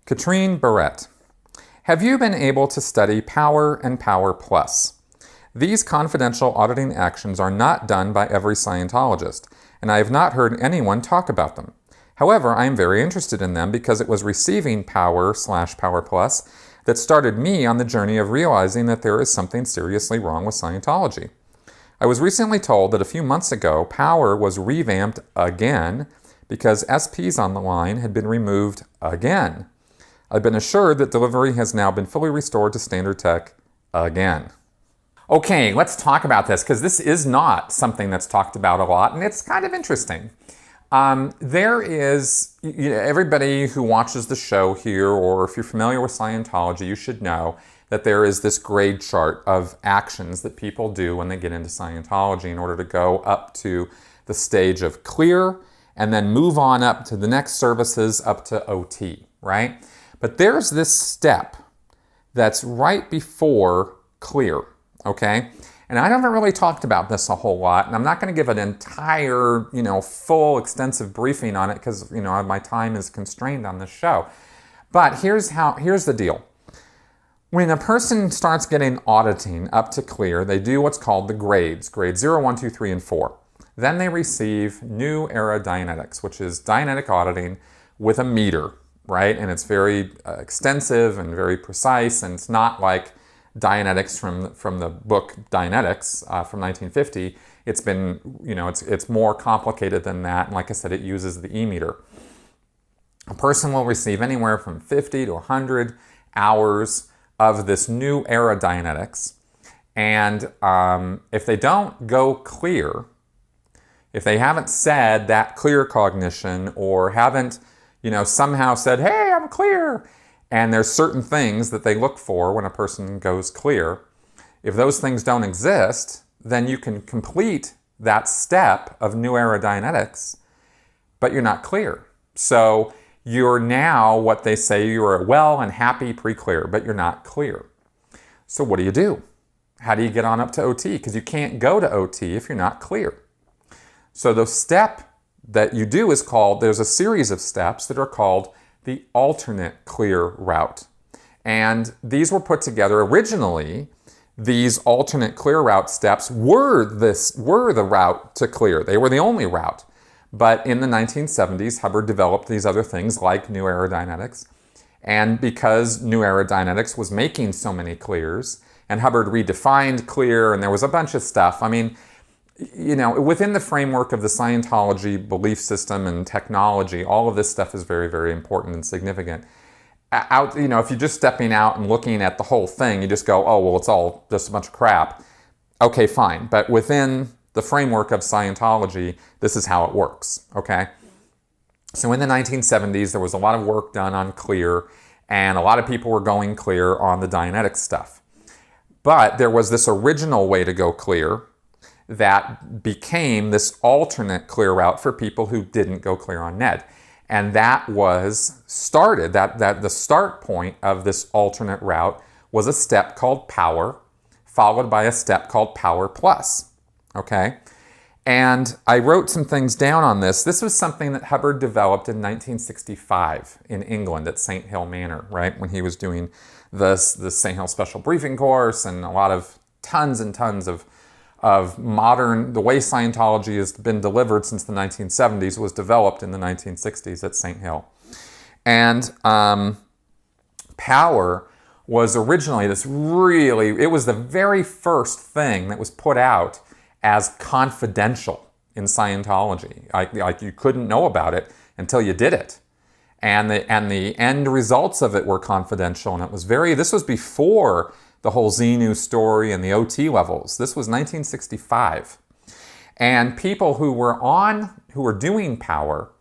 Katrine Barrett. Have you been able to study Power and Power Plus? These confidential auditing actions are not done by every Scientologist, and I have not heard anyone talk about them. However, I am very interested in them because it was receiving Power/Power Plus that started me on the journey of realizing that there is something seriously wrong with Scientology. I was recently told that a few months ago, Power was revamped again because SPs on the line had been removed again. I've been assured that delivery has now been fully restored to standard tech again. Okay, let's talk about this because this is not something that's talked about a lot, and it's kind of interesting. There is, everybody who watches the show here, or if you're familiar with Scientology, you should know that there is this grade chart of actions that people do when they get into Scientology in order to go up to the stage of clear and then move on up to the next services up to OT, right? But there's this step that's right before clear, okay? And I haven't really talked about this a whole lot, and I'm not going to give an entire, full, extensive briefing on it because, my time is constrained on this show. But here's the deal. When a person starts getting auditing up to clear, they do what's called the grades 0, 1, 2, 3, and 4. Then they receive New Era Dianetics, which is Dianetic auditing with a meter, right? And it's very extensive and very precise, and it's not like Dianetics from the book Dianetics from 1950. It's been, it's more complicated than that. And like I said, it uses the E-meter. A person will receive anywhere from 50 to 100 hours of this New Era Dianetics. And if they don't go clear, if they haven't said that clear cognition or haven't, somehow said, hey, I'm clear, and there's certain things that they look for when a person goes clear. If those things don't exist, then you can complete that step of New Era Dianetics, but you're not clear. So you're now what they say you're a well and happy pre-clear, but you're not clear. So what do? How do you get on up to OT? Because you can't go to OT if you're not clear. So the step that you do is called, there's a series of steps that are called the alternate clear route. And these were put together originally. These alternate clear route steps were the route to clear. They were the only route. But in the 1970s, Hubbard developed these other things like New Era Dianetics. And because New Era Dianetics was making so many clears, and Hubbard redefined clear, and there was a bunch of stuff. I mean, within the framework of the Scientology belief system and technology, all of this stuff is very, very important and significant. If you're just stepping out and looking at the whole thing, you just go, oh, well, it's all just a bunch of crap. Okay, fine. But within the framework of Scientology, this is how it works, okay? So in the 1970s, there was a lot of work done on clear, and a lot of people were going clear on the Dianetic stuff. But there was this original way to go clear that became this alternate clear route for people who didn't go clear on NED. And that was started, that the start point of this alternate route was a step called Power, followed by a step called Power Plus, okay? And I wrote some things down on this. This was something that Hubbard developed in 1965 in England at St. Hill Manor, right? When he was doing the St. Hill Special Briefing Course and a lot of tons and tons of modern, the way Scientology has been delivered since the 1970s was developed in the 1960s at St. Hill. And Power was originally it was the very first thing that was put out as confidential in Scientology. Like you couldn't know about it until you did it. And the end results of it were confidential, and this was before the whole Xenu story and the OT levels. This was 1965. And people who were doing Power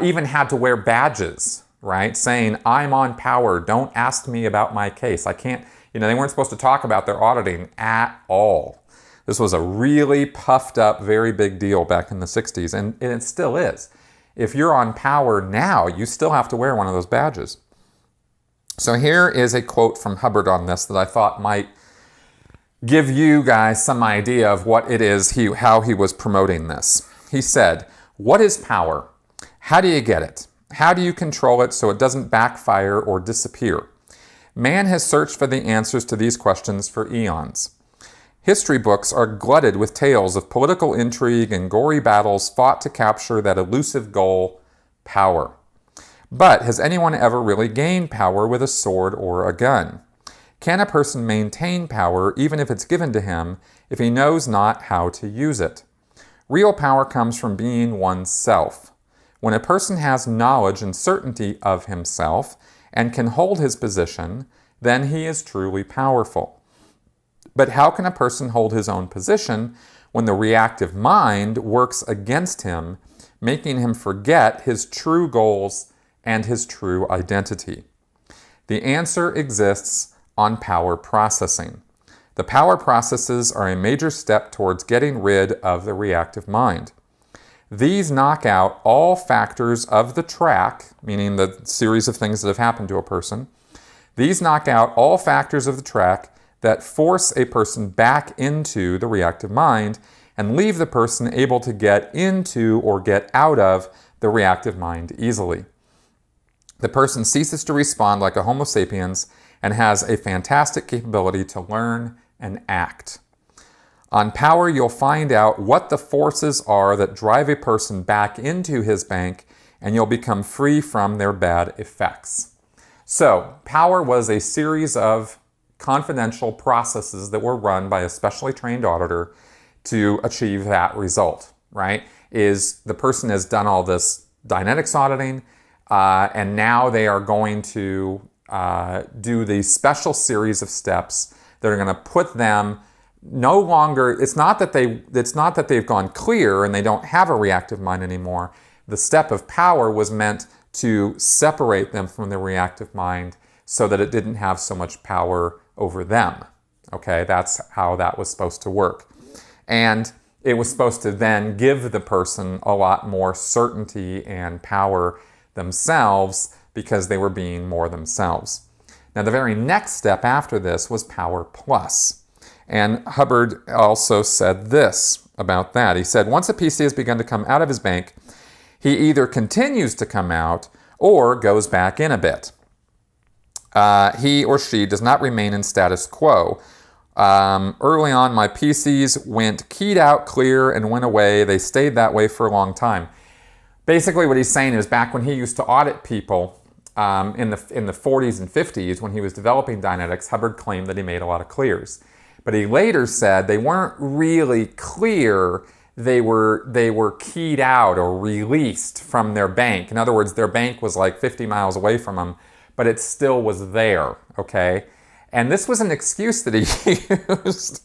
even had to wear badges, right? Saying, I'm on Power, don't ask me about my case. I can't, they weren't supposed to talk about their auditing at all. This was a really puffed up, very big deal back in the 60s, and it still is. If you're on Power now, you still have to wear one of those badges. So here is a quote from Hubbard on this that I thought might give you guys some idea of what it is, how he was promoting this. He said, what is power? How do you get it? How do you control it so it doesn't backfire or disappear? Man has searched for the answers to these questions for eons. History books are glutted with tales of political intrigue and gory battles fought to capture that elusive goal, power. But has anyone ever really gained power with a sword or a gun? Can a person maintain power even if it's given to him if he knows not how to use it? Real power comes from being oneself. When a person has knowledge and certainty of himself and can hold his position, then he is truly powerful. But how can a person hold his own position when the reactive mind works against him, making him forget his true goals and his true identity? The answer exists on power processing. The power processes are a major step towards getting rid of the reactive mind. These knock out all factors of the track, meaning the series of things that have happened to a person. These knock out all factors of the track that force a person back into the reactive mind and leave the person able to get into or get out of the reactive mind easily. The person ceases to respond like a Homo sapiens and has a fantastic capability to learn and act. On power, you'll find out what the forces are that drive a person back into his bank, and you'll become free from their bad effects. So, power was a series of confidential processes that were run by a specially trained auditor to achieve that result, right? Is the person has done all this Dynetics auditing, and now they are going to do these special series of steps that are going to put them no longer, it's not that they've gone clear and they don't have a reactive mind anymore. The step of power was meant to separate them from the reactive mind so that it didn't have so much power over them. Okay, that's how that was supposed to work. And it was supposed to then give the person a lot more certainty and power themselves because they were being more themselves. Now, the very next step after this was power plus. And Hubbard also said this about that. He said, once a PC has begun to come out of his bank, he either continues to come out or goes back in a bit. He or she does not remain in status quo. Early on, my PCs went keyed out, clear, and went away. They stayed that way for a long time. Basically, what he's saying is back when he used to audit people in the 40s and 50s, when he was developing Dynetics, Hubbard claimed that he made a lot of clears. But he later said they weren't really clear. They were keyed out or released from their bank. In other words, their bank was like 50 miles away from them, but it still was there, okay? And this was an excuse that he used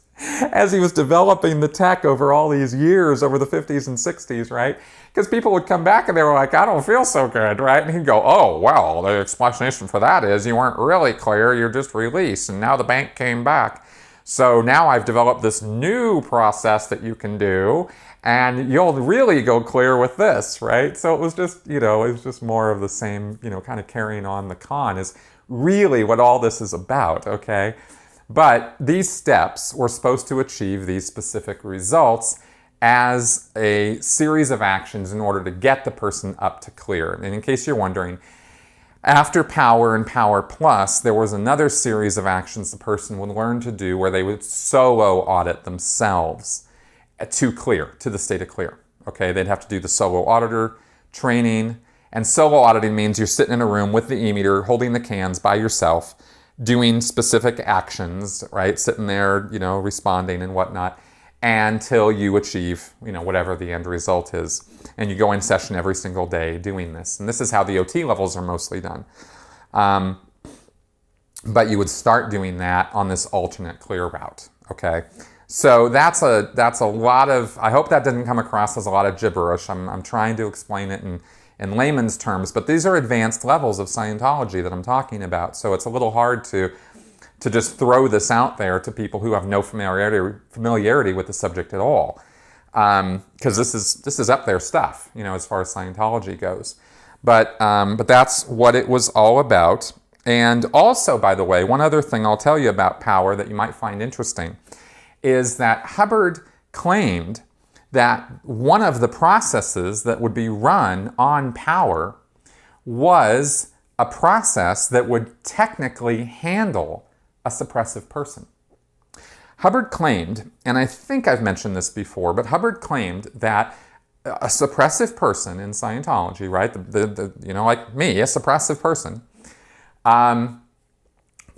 as he was developing the tech over all these years, over the 50s and 60s, right? Because people would come back and they were like, I don't feel so good, right? And he'd go, oh, well, the explanation for that is you weren't really clear, you're just released, and now the bank came back. So now I've developed this new process that you can do, and you'll really go clear with this, right? So it was just, it was just more of the same, kind of carrying on the con is really what all this is about, okay? But these steps were supposed to achieve these specific results as a series of actions in order to get the person up to clear. And in case you're wondering, after power and power plus, there was another series of actions the person would learn to do where they would solo audit themselves to clear, to the state of clear. Okay, they'd have to do the solo auditor training. And solo auditing means you're sitting in a room with the e-meter, holding the cans by yourself, doing specific actions, right? Sitting there, responding and whatnot, until you achieve, whatever the end result is. And you go in session every single day doing this. And this is how the OT levels are mostly done. But you would start doing that on this alternate clear route, okay? So that's a lot of, I hope that didn't come across as a lot of gibberish. I'm trying to explain it in layman's terms, but these are advanced levels of Scientology that I'm talking about. So it's a little hard to just throw this out there to people who have no familiarity with the subject at all. Because this is up there stuff, as far as Scientology goes. But that's what it was all about. And also, by the way, one other thing I'll tell you about power that you might find interesting is that Hubbard claimed that one of the processes that would be run on power was a process that would technically handle a suppressive person. Hubbard claimed, and I think I've mentioned this before, but Hubbard claimed that a suppressive person in Scientology, right, like me, a suppressive person,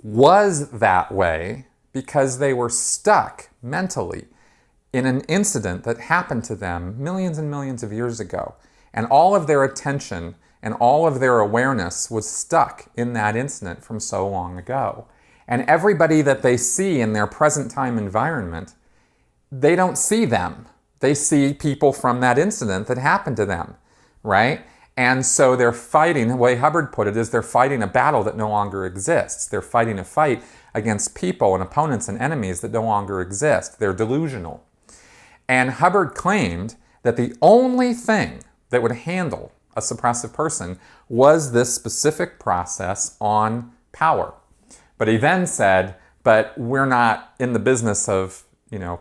was that way because they were stuck mentally in an incident that happened to them millions and millions of years ago. And all of their attention and all of their awareness was stuck in that incident from so long ago. And everybody that they see in their present time environment, they don't see them. They see people from that incident that happened to them, right? And so they're fighting, the way Hubbard put it is they're fighting a battle that no longer exists. They're fighting a fight against people and opponents and enemies that no longer exist. They're delusional. And Hubbard claimed that the only thing that would handle a suppressive person was this specific process on power. But he then said, but we're not in the business of,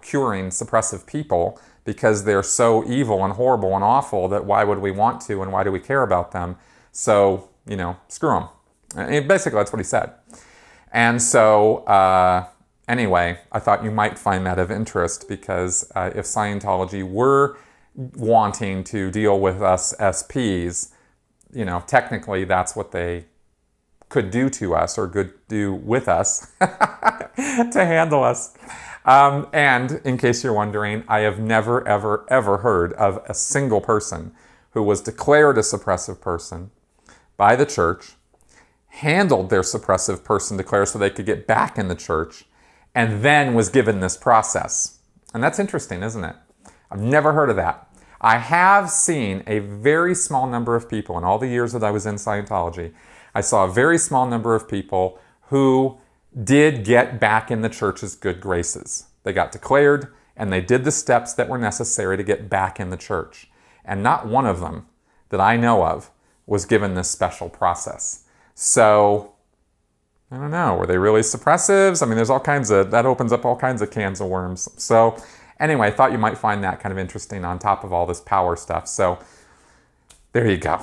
curing suppressive people because they're so evil and horrible and awful that why would we want to and why do we care about them? So, screw them. And basically, that's what he said. And so, anyway, I thought you might find that of interest because if Scientology were wanting to deal with us SPs, technically that's what they could do to us or could do with us to handle us. And in case you're wondering, I have never, ever, ever heard of a single person who was declared a suppressive person by the church, handled their suppressive person declare so they could get back in the church, and then was given this process. And that's interesting, isn't it? I've never heard of that. I have seen a very small number of people in all the years that I was in Scientology. I saw a very small number of people who did get back in the church's good graces. They got declared and they did the steps that were necessary to get back in the church. And not one of them that I know of was given this special process. So, I don't know, were they really suppressives? I mean, that opens up all kinds of cans of worms. So, anyway, I thought you might find that kind of interesting on top of all this power stuff. So, there you go.